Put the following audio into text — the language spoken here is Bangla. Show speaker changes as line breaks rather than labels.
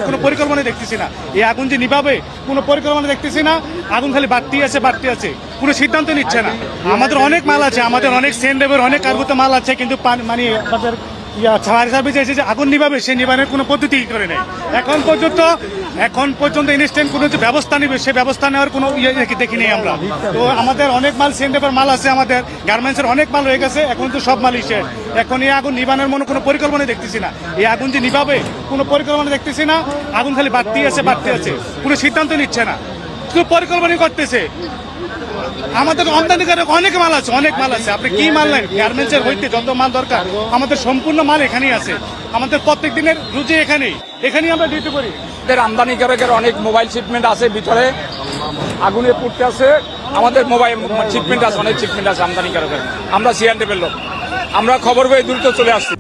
কোনো পরিকল্পনা দেখতেছি না। এই আগুন যে নিভাবে কোনো পরিকল্পনা দেখতেছি না। আগুন খালি বাড়তি আছে, কোনো সিদ্ধান্ত নিচ্ছে না। আমাদের অনেক মাল আছে, আমাদের অনেক সেন্ডেবের অনেক কার্গোত মাল আছে, কিন্তু মানে আমাদের ফায়ার সার্ভিস এসে যে আগুন নিভাবে সে নিবানের কোনো পদ্ধতি করে নেই এখন পর্যন্ত ইনস্ট্যান্ট কোনো যে ব্যবস্থা নিবে সে ব্যবস্থা নেওয়ার কোনো দেখিনি আমরা। তো আমাদের অনেক মাল সেন্ডেবের মাল আছে, আমাদের গার্মেন্টসের অনেক মাল হয়ে গেছে, এখন তো সব মালই শেষ। এখন এই আগুন নিবানোর মনে কোনো পরিকল্পনা দেখতেছি না। এই আগুন যে নিভাবে কোনো পরিকল্পনা দেখতেছি না। আগুন খালি বাড়তি আছে, কোনো সিদ্ধান্ত নিচ্ছে না, শুধু পরিকল্পনা করতেছে। আমাদের আমদানিকারক অনেক মাল আছে, আপনি কি মাল নেন? গার্মেন্টসের হইতে যত মাল দরকার আমাদের সম্পূর্ণ মাল এখানেই আছে। আমাদের প্রত্যেক দিনের রুজি এখানেই আমরা ডিউটি করি।
আমদানিকারকের অনেক মোবাইল শিপমেন্ট আছে, ভিতরে আগুনে পুড়তে আছে। আমাদের মোবাইল শিপমেন্ট আছে, অনেক শিপমেন্ট আছে আমদানিকারকের। আমরা সিএনডিএফ এর লোক, আমরা খবর পেয়ে দ্রুত চলে আসছি।